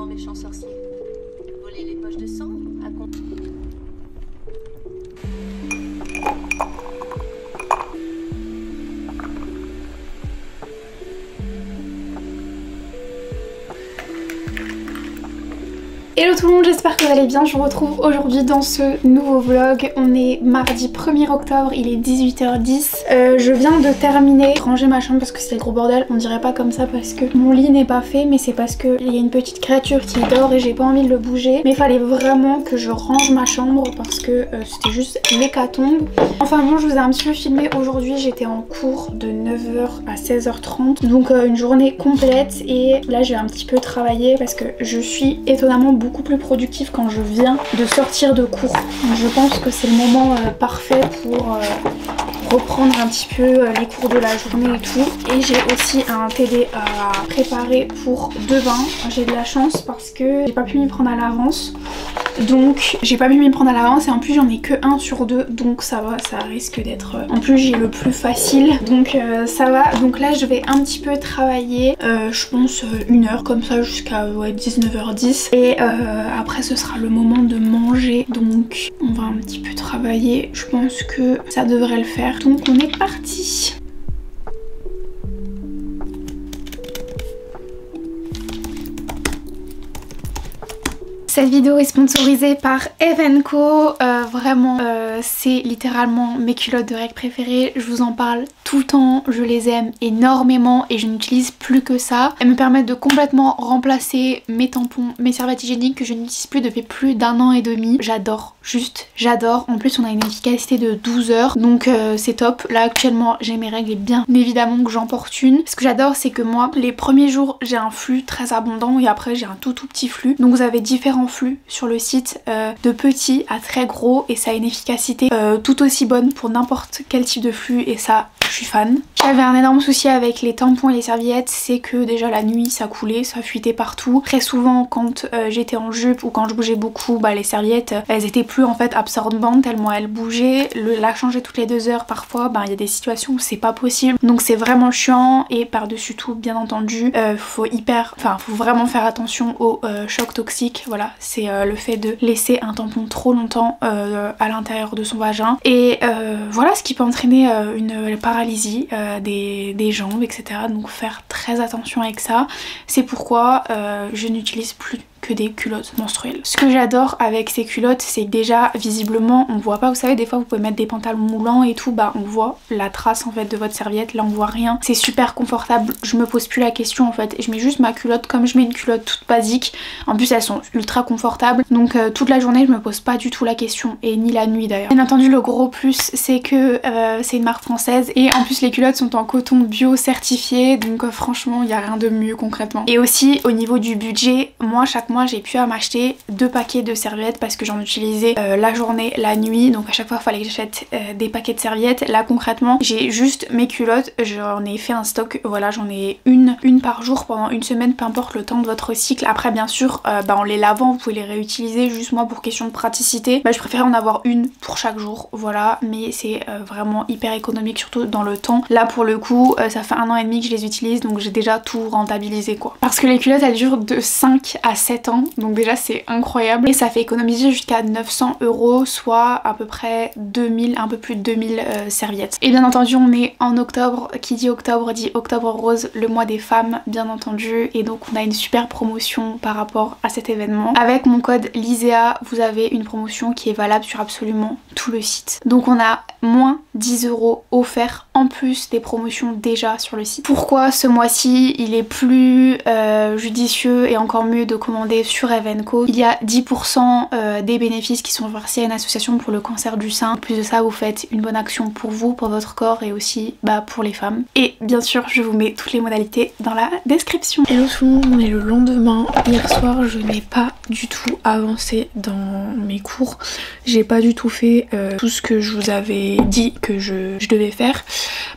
Méchant sorcier. Voler les poches de sang à compte. Hello tout le monde, j'espère que vous allez bien. Je vous retrouve aujourd'hui dans ce nouveau vlog. On est mardi 1er octobre, il est 18h10. Je viens de terminer ranger ma chambre parce que c'était le gros bordel. On dirait pas comme ça parce que mon lit n'est pas fait, mais c'est parce qu'il y a une petite créature qui dort et j'ai pas envie de le bouger. Mais il fallait vraiment que je range ma chambre parce que c'était juste l'hécatombe. Enfin bon, je vous ai un petit peu filmé aujourd'hui. J'étais en cours de 9h à 16h30, donc une journée complète. Et là je vais un petit peu travailler parce que je suis étonnamment beaucoup plus productive quand je viens de sortir de cours. Donc je pense que c'est le moment parfait pour reprendre un petit peu les cours de la journée et tout. Et j'ai aussi un TD à préparer pour demain. J'ai de la chance parce que j'ai pas pu m'y prendre à l'avance. Donc j'ai pas pu m'y prendre à l'avance et en plus j'en ai que 1 sur 2, donc ça va, ça risque d'être... En plus j'ai le plus facile, donc ça va. Donc là je vais un petit peu travailler, je pense 1 heure comme ça jusqu'à 19h10. Et après ce sera le moment de manger, donc on va un petit peu travailler. Je pense que ça devrait le faire, donc on est parti. Cette vidéo est sponsorisée par Eve & Co. Vraiment, c'est littéralement mes culottes de règles préférées. Je vous en parle tout le temps, je les aime énormément et je n'utilise plus que ça. Elles me permettent de complètement remplacer mes tampons, mes serviettes hygiéniques que je n'utilise plus depuis plus d'1 an et demi. J'adore, juste j'adore. En plus on a une efficacité de 12 heures, donc c'est top. Là actuellement j'ai mes règles et bien évidemment que j'en porte une. Ce que j'adore c'est que moi, les premiers jours j'ai un flux très abondant et après j'ai un tout petit flux. Donc vous avez différents flux sur le site, de petit à très gros, et ça a une efficacité tout aussi bonne pour n'importe quel type de flux et ça je suis fan. J'avais un énorme souci avec les tampons et les serviettes, c'est que déjà la nuit ça coulait, ça fuitait partout. Très souvent quand j'étais en jupe ou quand je bougeais beaucoup, bah les serviettes elles étaient plus en fait absorbantes tellement elles bougeaient. La changer toutes les 2 heures parfois, bah il y a des situations où c'est pas possible, donc c'est vraiment chiant. Et par dessus tout bien entendu faut vraiment faire attention aux chocs toxiques. Voilà, c'est le fait de laisser un tampon trop longtemps à l'intérieur de son vagin, et voilà ce qui peut entraîner une paralysie des jambes, etc. Donc faire très attention avec ça. C'est pourquoi je n'utilise plus que des culottes menstruelles. Ce que j'adore avec ces culottes, c'est que déjà visiblement on voit pas, vous savez des fois vous pouvez mettre des pantalons moulants et tout, bah on voit la trace en fait de votre serviette, là on voit rien. C'est super confortable, je me pose plus la question en fait, je mets juste ma culotte comme je mets une culotte toute basique. En plus elles sont ultra confortables, donc toute la journée je me pose pas du tout la question, et ni la nuit d'ailleurs. Bien entendu le gros plus c'est que c'est une marque française et en plus les culottes sont en coton bio certifié, donc franchement il y a rien de mieux concrètement. Et aussi au niveau du budget, moi chaque mois j'ai pu m'acheter 2 paquets de serviettes parce que j'en utilisais la journée, la nuit, donc à chaque fois il fallait que j'achète des paquets de serviettes. Là concrètement j'ai juste mes culottes, j'en ai fait un stock, voilà, j'en ai une par jour pendant 1 semaine, peu importe le temps de votre cycle. Après bien sûr en les lavant vous pouvez les réutiliser, juste moi pour question de praticité je préfère en avoir une pour chaque jour, voilà. Mais c'est vraiment hyper économique, surtout dans le temps. Là pour le coup ça fait 1 an et demi que je les utilise, donc j'ai déjà tout rentabilisé quoi, parce que les culottes elles durent de 5 à 7 ans, donc déjà c'est incroyable et ça fait économiser jusqu'à 900 €, soit à peu près 2000, un peu plus de 2000 serviettes. Et bien entendu on est en octobre, qui dit octobre rose, le mois des femmes bien entendu, et donc on a une super promotion par rapport à cet événement. Avec mon code LISEA vous avez une promotion qui est valable sur absolument tout le site, donc on a moins 10 € offerts en plus des promotions déjà sur le site. Pourquoi ce mois-ci il est plus judicieux et encore mieux de commander sur Eve & Co? Il y a 10% des bénéfices qui sont versés à une association pour le cancer du sein. En plus de ça vous faites une bonne action pour vous, pour votre corps et aussi pour les femmes. Et bien sûr je vous mets toutes les modalités dans la description. Hello tout le monde, on est le lendemain. Hier soir je n'ai pas du tout avancé dans mes cours. J'ai pas du tout fait tout ce que je vous avais dit que je devais faire.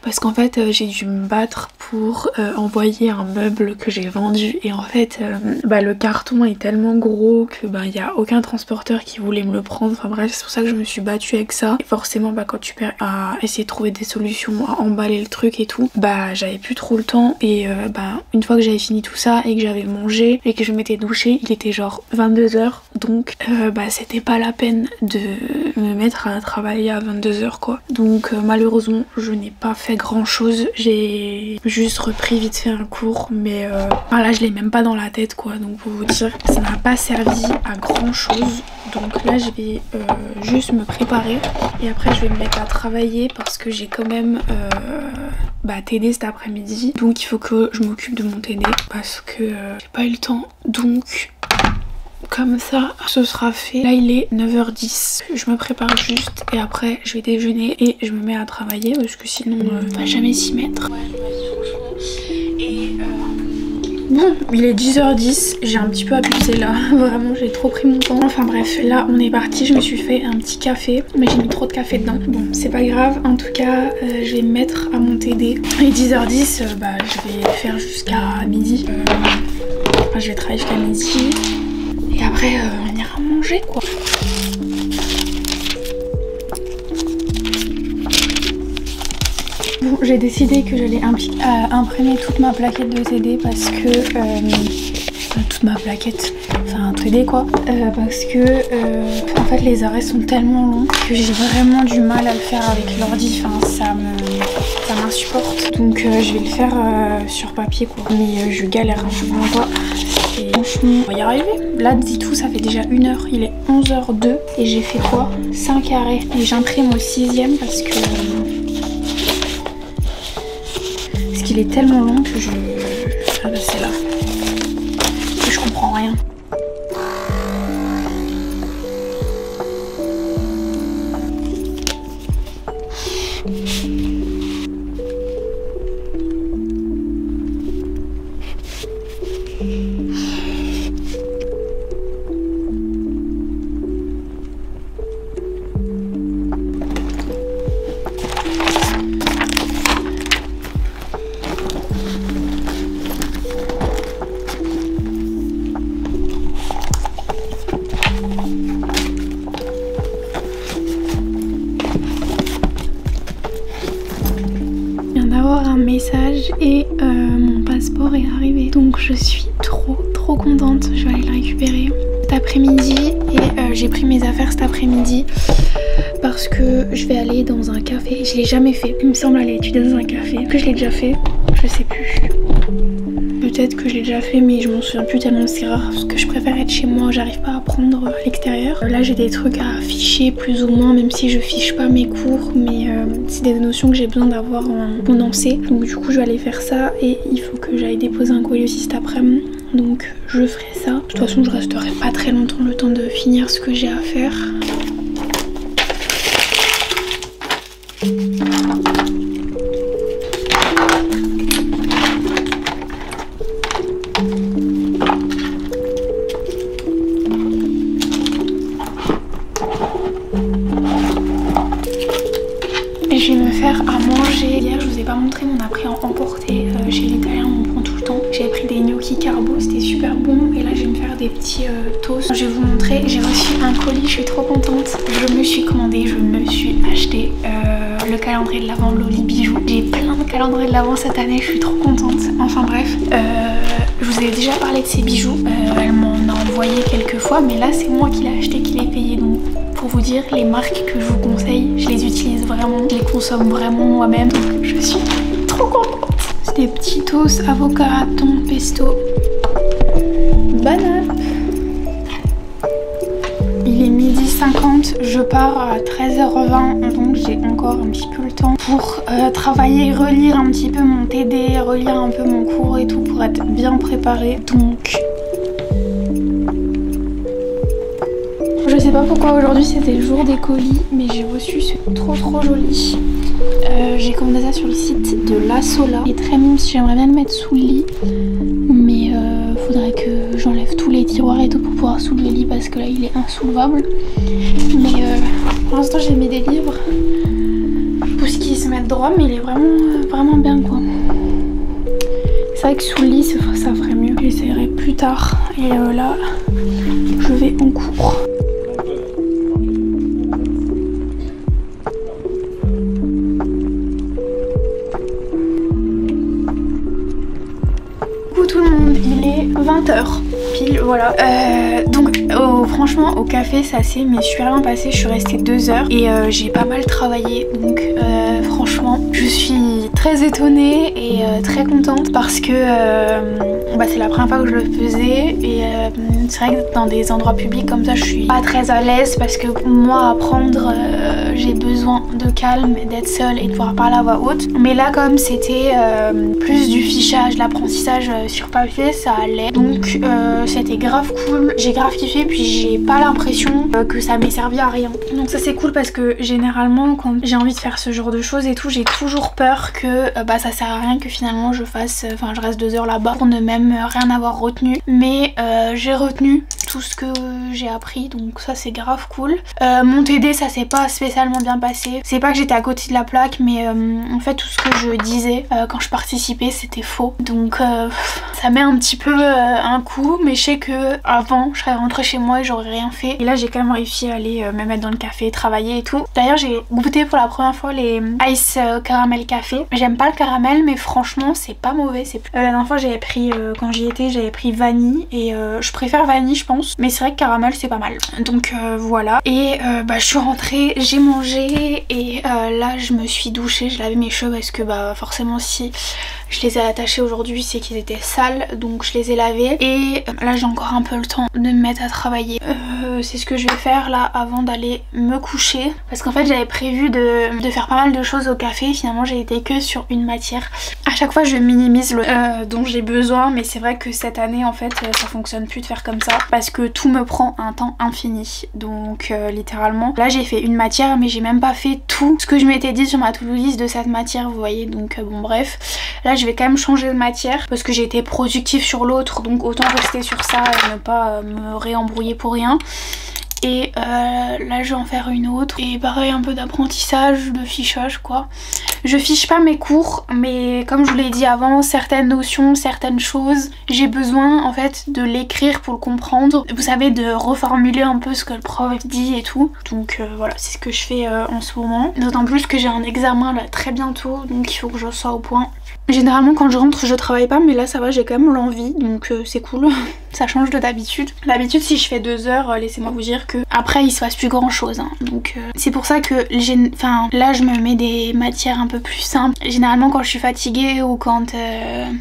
parce qu'en fait j'ai dû me battre pour envoyer un meuble que j'ai vendu et en fait le carton est tellement gros que il y a aucun transporteur qui voulait me le prendre. Enfin bref, c'est pour ça que je me suis battue avec ça. Et forcément quand tu perds à essayer de trouver des solutions, à emballer le truc et tout, j'avais plus trop le temps et une fois que j'avais fini tout ça et que j'avais mangé et que je m'étais douchée, il était genre 22 h, donc c'était pas la peine de me mettre à travailler à 22 h quoi. Donc malheureusement je n'ai pas fait grand chose, j'ai juste repris vite fait un cours, mais là je l'ai même pas dans la tête quoi, donc pour vous dire ça n'a pas servi à grand chose. Donc là je vais juste me préparer et après je vais me mettre à travailler parce que j'ai quand même TD cet après-midi, donc il faut que je m'occupe de mon TD parce que j'ai pas eu le temps, donc comme ça ce sera fait. Là il est 9 h 10, je me prépare juste et après je vais déjeuner et je me mets à travailler parce que sinon on va jamais s'y mettre. Et bon, il est 10 h 10, j'ai un petit peu abusé là, vraiment j'ai trop pris mon temps. Enfin bref, là on est parti, je me suis fait un petit café, mais j'ai mis trop de café dedans. Bon, c'est pas grave, en tout cas je vais me mettre à mon TD. Et 10 h 10, je vais faire jusqu'à midi. Je vais travailler jusqu'à midi. Et après on ira manger quoi. Bon, j'ai décidé que j'allais imprimer toute ma plaquette de TD parce que toute ma plaquette, enfin TD quoi, parce que en fait les arrêts sont tellement longs que j'ai vraiment du mal à le faire avec l'ordi, enfin ça m'insupporte, donc je vais le faire sur papier quoi, mais je galère un peu. Et franchement, on va y arriver. Là, dit tout, ça fait déjà 1 h. Il est 11 h 02 et j'ai fait quoi 5 arrêts. Et j'imprime au 6e parce que qu'il est tellement long que c'est là que je comprends rien. Message et mon passeport est arrivé, donc je suis trop contente. Je vais aller le récupérer cet après-midi et j'ai pris mes affaires cet après-midi parce que je vais aller dans un café. Je l'ai jamais fait, il me semble aller étudier dans un café. Est-ce que je l'ai déjà fait? Je sais plus. Peut-être que je l'ai déjà fait mais je m'en souviens plus tellement c'est rare parce que je préfère être chez moi, j'arrive pas à apprendre à l'extérieur. Là j'ai des trucs à afficher plus ou moins, même si je fiche pas mes cours, mais c'est des notions que j'ai besoin d'avoir en condensé. Donc du coup je vais aller faire ça et il faut que j'aille déposer un colis aussi cet après-midi. Donc je ferai ça. De toute façon je resterai pas très longtemps, le temps de finir ce que j'ai à faire. Je vais me faire à manger. Hier je vous ai pas montré mon après à emporter chez l'italien, on prend tout le temps. J'avais pris des gnocchi carbo, c'était super bon et là je vais me faire des petits toasts. Je vais vous montrer, j'ai reçu un colis, je suis trop contente. Je me suis commandé, je me suis acheté le calendrier de l'Avent Loli Bijoux. J'ai plein de calendriers de l'Avent cette année, je suis trop contente. Enfin bref, je vous ai déjà parlé de ces bijoux, elle m'en a envoyé quelques fois mais là c'est moi qui l'ai acheté, qui l'ai payé, donc pour vous dire les marques que je vous conseille, je les utilise vraiment, je les consomme vraiment moi-même, donc je suis trop contente. C'est des petits toasts, avocat, thon, pesto, banane. Il est 12h50, je pars à 13 h 20, donc j'ai encore un petit peu le temps pour travailler, relire un petit peu mon TD, relire un peu mon cours et tout pour être bien préparée. Donc je sais pas pourquoi aujourd'hui c'était le jour des colis, mais j'ai reçu ce trop joli. J'ai commandé ça sur le site de La Sola. Il est très mignon, j'aimerais bien le mettre sous le lit, mais faudrait que j'enlève tous les tiroirs et tout pour pouvoir soulever le lit parce que là il est insoulevable. Mais pour l'instant j'ai mis des livres. Pouskis, mettre droit, mais il est vraiment bien quoi. C'est vrai que sous le lit ça ferait mieux. J'essaierai plus tard. Et là, je vais en cours. Coucou tout le monde, il est 20h. Voilà, donc franchement au café ça s'est mais super bien passé. Je suis restée 2 heures et j'ai pas mal travaillé, donc franchement je suis très étonnée et très contente parce que c'est la première fois que je le faisais et c'est vrai que dans des endroits publics comme ça je suis pas très à l'aise parce que moi apprendre j'ai besoin de calme, d'être seule et de pouvoir parler à voix haute, mais là comme c'était plus du fichage, l'apprentissage sur papier, ça allait, donc c'était grave cool, j'ai grave kiffé, puis j'ai pas l'impression que ça m'ait servi à rien. Donc ça c'est cool parce que généralement quand j'ai envie de faire ce genre de choses et tout, j'ai toujours peur que ça sert à rien, que finalement je fasse, je reste 2 heures là-bas pour ne même rien avoir retenu. Mais j'ai retenu tout ce que j'ai appris, donc ça c'est grave cool. Mon TD ça s'est pas spécialement bien passé. C'est pas que j'étais à côté de la plaque, mais en fait tout ce que je disais quand je participais c'était faux. Donc ça met un petit peu un coup, mais je sais que avant je serais rentrée chez moi et j'aurais rien fait. Et là j'ai quand même réussi à aller me mettre dans le café, travailler et tout. D'ailleurs j'ai goûté pour la première fois les ice caramel café. J'aime pas le caramel, mais franchement c'est pas mauvais. La dernière fois j'avais pris, quand j'y étais, j'avais pris vanille et je préfère vanille je pense, mais c'est vrai que caramel c'est pas mal. Donc voilà. Et je suis rentrée, j'ai mangé et là je me suis douchée, j'ai lavé mes cheveux parce que forcément si je les ai attachés aujourd'hui c'est qu'ils étaient sales, donc je les ai lavés et là j'ai encore un peu le temps de me mettre à travailler. C'est ce que je vais faire là avant d'aller me coucher, parce qu'en fait j'avais prévu de faire pas mal de choses au café. Finalement j'ai été que sur une matière. À chaque fois je minimise le dont j'ai besoin, mais c'est vrai que cette année en fait ça fonctionne plus de faire comme ça parce que tout me prend un temps infini. Donc littéralement là j'ai fait une matière, mais j'ai même pas fait tout ce que je m'étais dit sur ma to-do list de cette matière, vous voyez. Donc bon bref, là je vais quand même changer de matière parce que j'ai été productive sur l'autre, donc autant rester sur ça et ne pas me réembrouiller pour rien. Et là je vais en faire une autre et pareil un peu d'apprentissage, de fichage quoi. Je fiche pas mes cours, mais comme je vous l'ai dit avant, certaines notions, certaines choses, j'ai besoin en fait de l'écrire pour le comprendre. Vous savez, de reformuler un peu ce que le prof dit et tout. Donc voilà, c'est ce que je fais en ce moment. D'autant plus que j'ai un examen là très bientôt, donc il faut que je sois au point. Généralement quand je rentre je travaille pas, mais là ça va, j'ai quand même l'envie, donc c'est cool. Ça change de d'habitude. D'habitude si je fais 2 heures, laissez-moi vous dire que après il se passe plus grand chose hein. Donc c'est pour ça que là je me mets des matières un peu plus simples. Généralement quand je suis fatiguée ou quand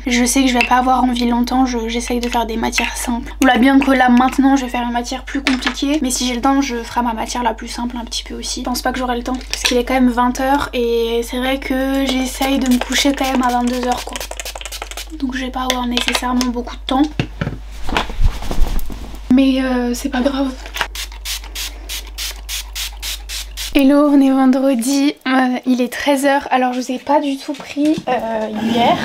je sais que je vais pas avoir envie longtemps, j'essaye de faire des matières simples. Voilà, bien que là maintenant je vais faire une matière plus compliquée, mais si j'ai le temps je ferai ma matière la plus simple un petit peu aussi. Je pense pas que j'aurai le temps parce qu'il est quand même 20h et c'est vrai que j'essaye de me coucher quand même à 22h quoi. Donc je vais pas avoir nécessairement beaucoup de temps. Mais c'est pas grave. Hello, on est vendredi, il est 13h. Alors je vous ai pas du tout pris hier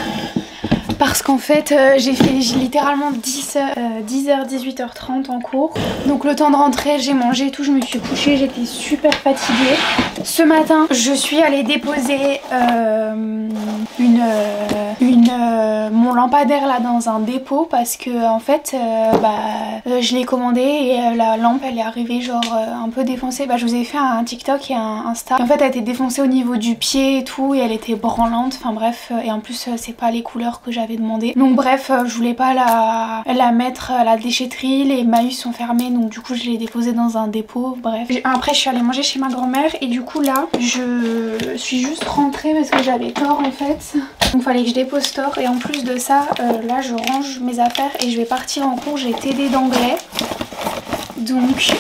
parce qu'en fait j'ai littéralement 10h 18h30 en cours. Donc le temps de rentrer, j'ai mangé et tout, je me suis couchée, j'étais super fatiguée. Ce matin je suis allée déposer mon lampadaire là dans un dépôt parce que en fait je l'ai commandé et la lampe elle est arrivée genre un peu défoncée. Je vous ai fait un TikTok et un Insta. Et en fait elle a été défoncée au niveau du pied et tout et elle était branlante, enfin bref, et en plus c'est pas les couleurs que j'avais demandé. Donc bref, je voulais pas la mettre à la déchetterie, les Maüs sont fermés, donc du coup je l'ai déposée dans un dépôt. Bref, après je suis allée manger chez ma grand-mère et du coup là je suis juste rentrée parce que j'avais tort en fait, donc fallait que je dépose tort. Et en plus de ça là je range mes affaires et je vais partir en cours. J'ai TD d'anglais, donc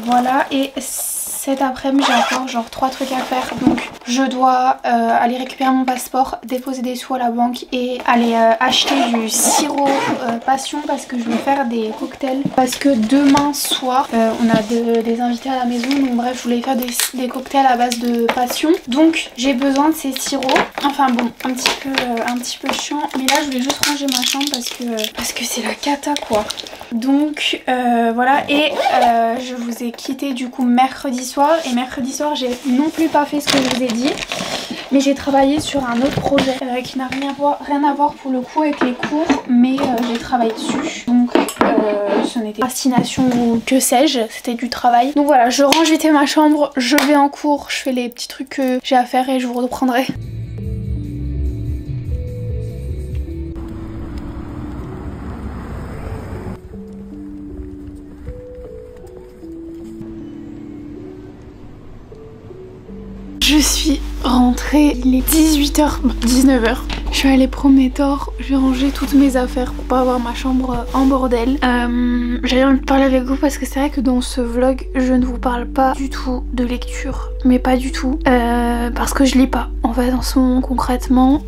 voilà. Et cet après-midi j'ai encore genre 3 trucs à faire, donc je dois aller récupérer mon passeport, déposer des sous à la banque et aller acheter du sirop passion parce que je vais faire des cocktails, parce que demain soir on a des invités à la maison, donc bref je voulais faire des cocktails à base de passion, donc j'ai besoin de ces sirops. Enfin bon, un petit peu chiant, mais là je voulais juste ranger ma chambre parce que c'est la cata quoi. Donc voilà, et je vous ai quitté du coup mercredi soir, et mercredi soir j'ai non plus pas fait ce que je vous ai dit. Mais j'ai travaillé sur un autre projet qui n'a rien à voir pour le coup avec les cours, mais j'ai travaillé dessus. Donc ce n'était pas fascination ou que sais-je, c'était du travail. Donc voilà, je range vite ma chambre, je vais en cours, je fais les petits trucs que j'ai à faire et je vous reprendrai. Je suis rentrée, il est 18h, 19h. Je suis allée promettort, j'ai rangé toutes mes affaires pour pas avoir ma chambre en bordel. J'avais envie de parler avec vous parce que c'est vrai que dans ce vlog, je ne vous parle pas du tout de lecture. Mais pas du tout. Parce que je lis pas. En fait, en ce moment, concrètement,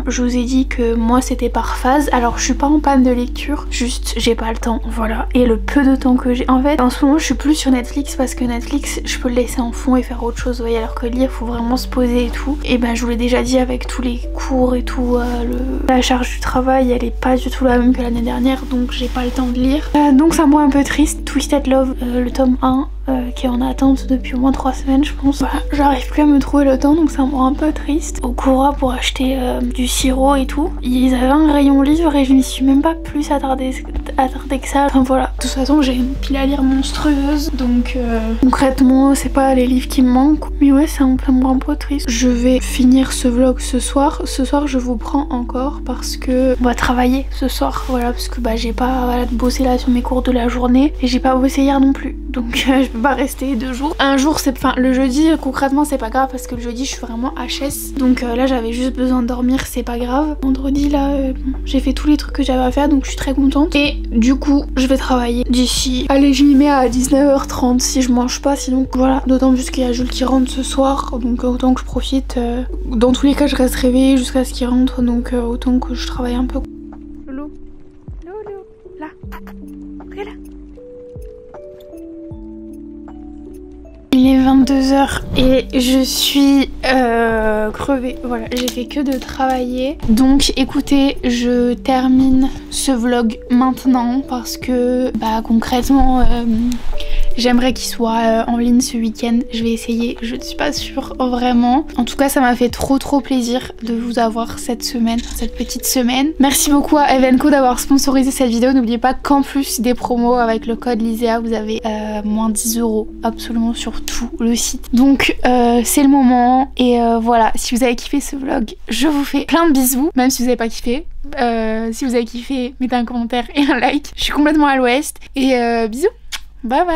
je vous ai dit que moi, c'était par phase. Alors, je suis pas en panne de lecture, juste j'ai pas le temps, voilà. Et le peu de temps que j'ai... En fait, en ce moment, je suis plus sur Netflix parce que Netflix, je peux le laisser en fond et faire autre chose, vous voyez. Alors que lire, faut vraiment se poser et tout. Et ben, je vous l'ai déjà dit avec tous les cours et tout, la charge du travail, elle est pas du tout la même que l'année dernière, donc j'ai pas le temps de lire. Donc ça me rend un peu triste. Twisted Love, le tome 1, qui est en attente depuis au moins 3 semaines je pense. Voilà, j'arrive plus à me trouver le temps, donc ça me rend un peu triste. Au Cora pour acheter du sirop et tout, ils avaient un rayon livre et je n'y suis même pas plus attardée que ça. Enfin voilà, de toute façon j'ai une pile à lire monstrueuse, donc concrètement c'est pas les livres qui me manquent. Mais ouais, ça me rend un peu triste. Je vais finir ce vlog ce soir. Ce soir je vous prends encore parce que on va travailler ce soir, voilà, parce que bah j'ai pas bossé là sur mes cours de la journée et j'ai pas bossé hier non plus, donc je peux pas rester 2 jours. Un jour c'est... Enfin le jeudi concrètement c'est pas grave parce que le jeudi je suis vraiment HS, donc là j'avais juste besoin de dormir, c'est pas grave. Vendredi là j'ai fait tous les trucs que j'avais à faire, donc je suis très contente. Et du coup je vais travailler d'ici... Allez, je m'y mets à 19h30 si je mange pas, sinon voilà. D'autant plus qu'il y a Jules qui rentre ce soir, donc autant que je profite. Dans tous les cas je reste réveillée jusqu'à ce qu'il rentre, donc autant que je travaille un peu. Loulou, loulou, là, là. Il est 22h et je suis crevée, voilà, j'ai fait que de travailler. Donc écoutez, je termine ce vlog maintenant parce que bah concrètement j'aimerais qu'il soit en ligne ce week-end. Je vais essayer, je ne suis pas sûre vraiment. En tout cas ça m'a fait trop plaisir de vous avoir cette semaine, cette petite semaine. Merci beaucoup à Evenco d'avoir sponsorisé cette vidéo. N'oubliez pas qu'en plus des promos avec le code LISEA vous avez moins 10 € absolument sur tout le site. Donc c'est le moment et voilà, si vous avez kiffé ce vlog, je vous fais plein de bisous, même si vous n'avez pas kiffé. Si vous avez kiffé, mettez un commentaire et un like. Je suis complètement à l'ouest et bisous, bye bye.